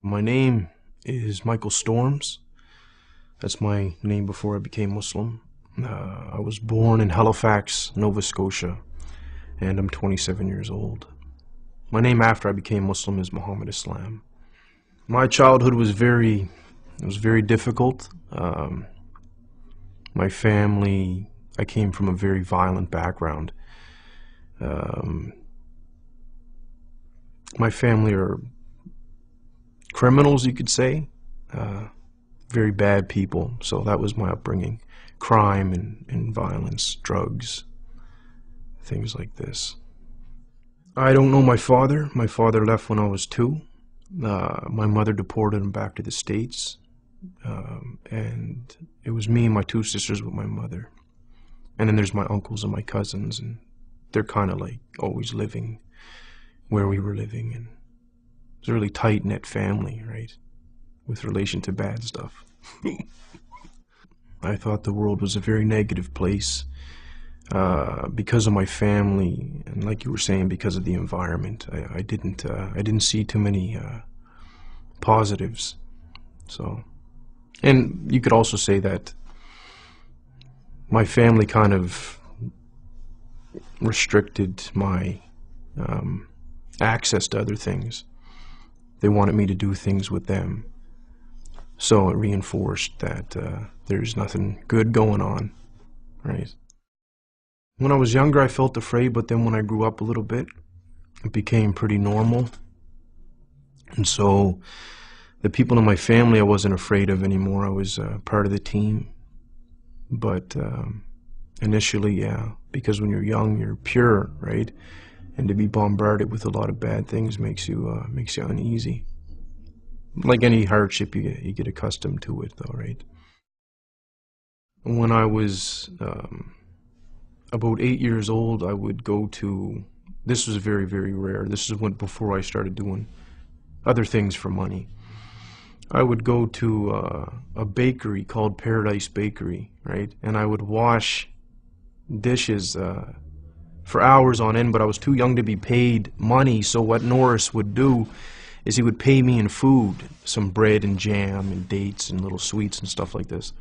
My name is Michael Storms. That's my name before I became Muslim. I was born in Halifax, Nova Scotia, and I'm 27 years old. My name after I became Muslim is Muhammad Islam. My childhood was very difficult. My family, I came from a very violent background. Um, my family are criminals, you could say. Very bad people. So that was my upbringing. Crime and violence, drugs, things like this. I don't know my father. My father left when I was 2. My mother deported him back to the States. And it was me and my 2 sisters with my mother. And then there's my uncles and my cousins, and they're kind of like always living where we were living. And it's a really tight-knit family, right? With relation to bad stuff. I thought the world was a very negative place because of my family, and like you were saying, because of the environment. I didn't see too many positives. So, and you could also say that my family kind of restricted my access to other things. They wanted me to do things with them. So it reinforced that there's nothing good going on, right? When I was younger, I felt afraid, but then when I grew up a little bit, it became pretty normal. And so the people in my family I wasn't afraid of anymore. I was part of the team. But initially, yeah, because when you're young, you're pure, right? And to be bombarded with a lot of bad things makes you uneasy. Like any hardship, you get accustomed to it, though, right? When I was about 8 years old, I would go to. This was very rare. This is when before I started doing other things for money. I would go to a bakery called Paradise Bakery, right? And I would wash dishes for hours on end, but I was too young to be paid money. So what Norris would do is he would pay me in food, some bread and jam and dates and little sweets and stuff like this.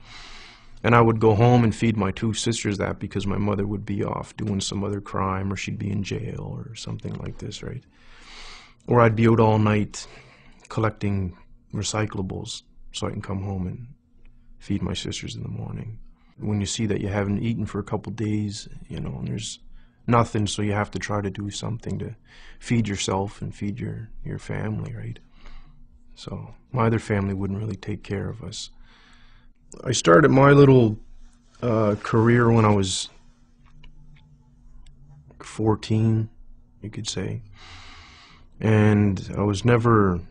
And I would go home and feed my 2 sisters that because my mother would be off doing some other crime, or she'd be in jail or something like this, right? Or I'd be out all night collecting recyclables so I can come home and feed my sisters in the morning. When you see that you haven't eaten for a couple days, and there's nothing, so you have to try to do something to feed yourself and feed your family, right? So my other family wouldn't really take care of us. I started my little career when I was 14, you could say, and I was never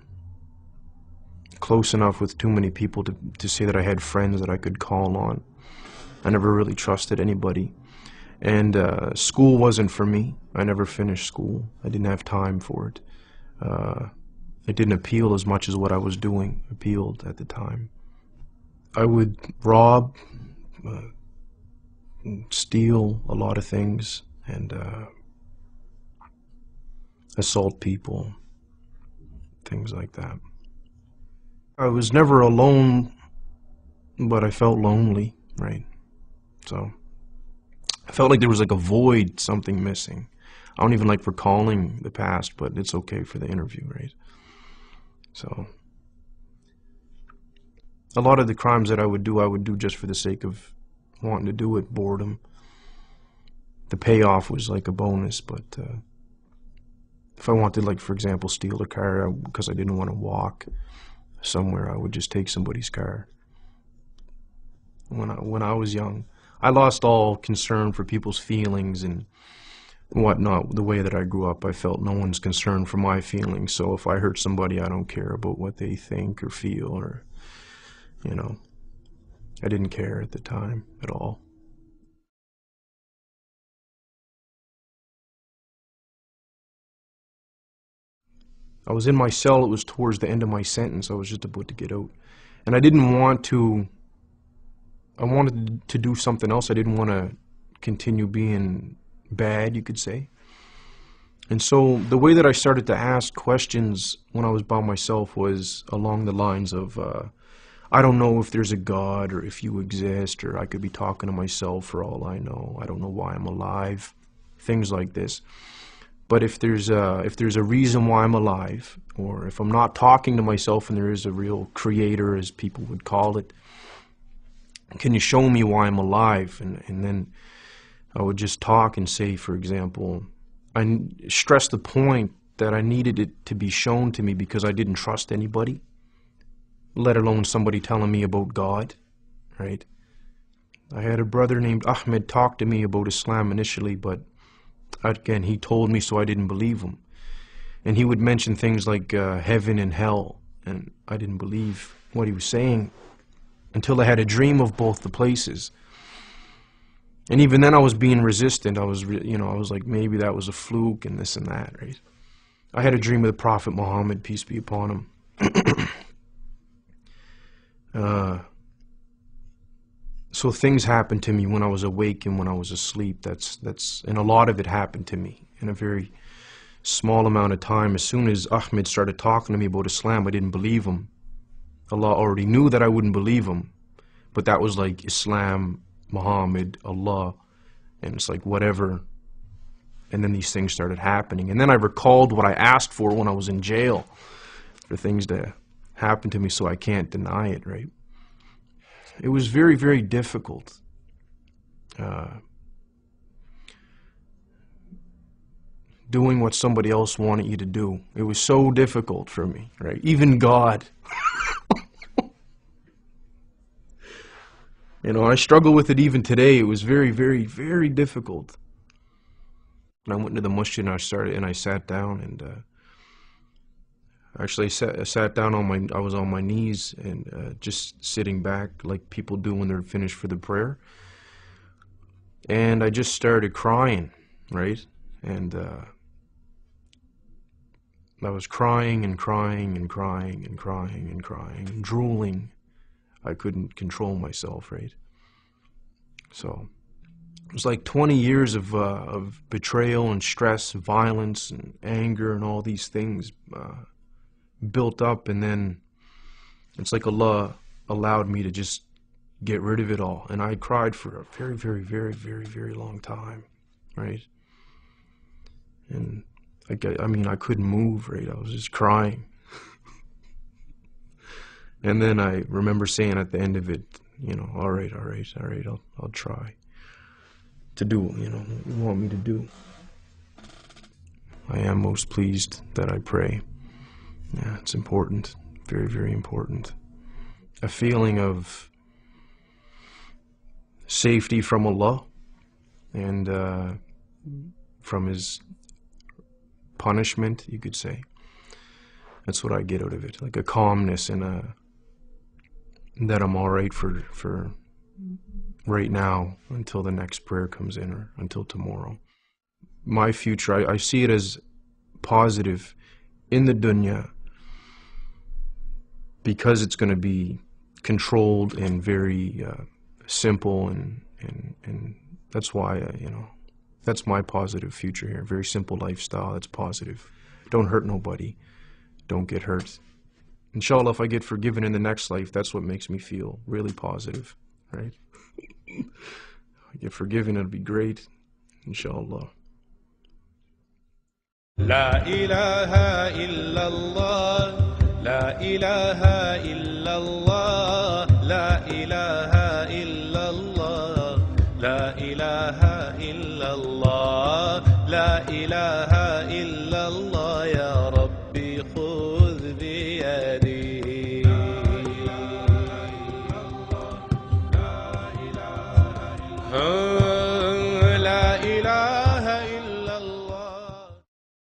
close enough with too many people to say that I had friends that I could call on. I never really trusted anybody. And school wasn't for me. I never finished school. I didn't have time for it. It didn't appeal as much as what I was doing appealed at the time. I would rob, steal a lot of things, and assault people, things like that. I was never alone, but I felt lonely, right? So I felt like there was like a void, something missing. I don't even like recalling the past, but it's okay for the interview, right? So a lot of the crimes that I would do just for the sake of wanting to do it, boredom. The payoff was like a bonus, but if I wanted, like, for example, steal a car because I didn't want to walk somewhere, I would just take somebody's car. When I was young, I lost all concern for people's feelings and whatnot. The way that I grew up, I felt no one's concerned for my feelings. So if I hurt somebody, I don't care about what they think or feel, or I didn't care at the time at all. I was in my cell. It was towards the end of my sentence. I was just about to get out, and I didn't want to. I wanted to do something else. I didn't want to continue being bad, you could say. And so the way that I started to ask questions when I was by myself was along the lines of, I don't know if there's a God or if you exist, or I could be talking to myself for all I know. I don't know why I'm alive. Things like this. But if there's a reason why I'm alive, or if I'm not talking to myself and there is a real creator, as people would call it, can you show me why I'm alive? And then I would just talk and say, for example, I stressed the point that I needed it to be shown to me because I didn't trust anybody, let alone somebody telling me about God, right? I had a brother named Ahmed talk to me about Islam initially, but again, he told me, so I didn't believe him. And he would mention things like heaven and hell, and I didn't believe what he was saying until I had a dream of both the places. And even then I was being resistant. I was, I was like, maybe that was a fluke and this and that, right? I had a dream of the Prophet Muhammad, peace be upon him. So things happened to me when I was awake and when I was asleep. And a lot of it happened to me in a very small amount of time. As soon as Ahmed started talking to me about Islam, I didn't believe him. Allah already knew that I wouldn't believe him, but that was like Islam, Muhammad, Allah, and it's like whatever. And then these things started happening. And then I recalled what I asked for when I was in jail, for things to happen to me, so I can't deny it, right? It was very, very difficult. Doing what somebody else wanted you to do. It was so difficult for me, right? Even God. I struggle with it even today. It was very, very, very difficult. And I went to the masjid and I sat down and actually I sat down I was on my knees and just sitting back like people do when they're finished for the prayer. And I just started crying, right? And I was crying and crying and crying and crying and crying and drooling. I couldn't control myself, right? So it was like 20 years of betrayal and stress, violence and anger and all these things built up, and then it's like Allah allowed me to just get rid of it all. And I cried for a very, very, very, very, very long time, right? And I couldn't move, right? I was just crying. And then I remember saying at the end of it, all right, I'll try to do what you want me to do. I am most pleased that I pray. Yeah, it's important, very, very important. A feeling of safety from Allah and from His punishment, you could say. That's what I get out of it, like a calmness and that I'm all right for right now until the next prayer comes in, or until tomorrow. My future, I see it as positive in the dunya because it's going to be controlled and very simple, and that's why that's my positive future here. Very simple lifestyle. That's positive. Don't hurt nobody. Don't get hurt. Inshallah, if I get forgiven in the next life, that's what makes me feel really positive, right? If I get forgiven, it'll be great, inshallah. La ilaha illallah, la ilaha illallah, la ilaha illallah, la ilaha illallah, la ilaha illallah, ya Rabbi khudh biyadi. La ilaha illallah, la ilaha illallah.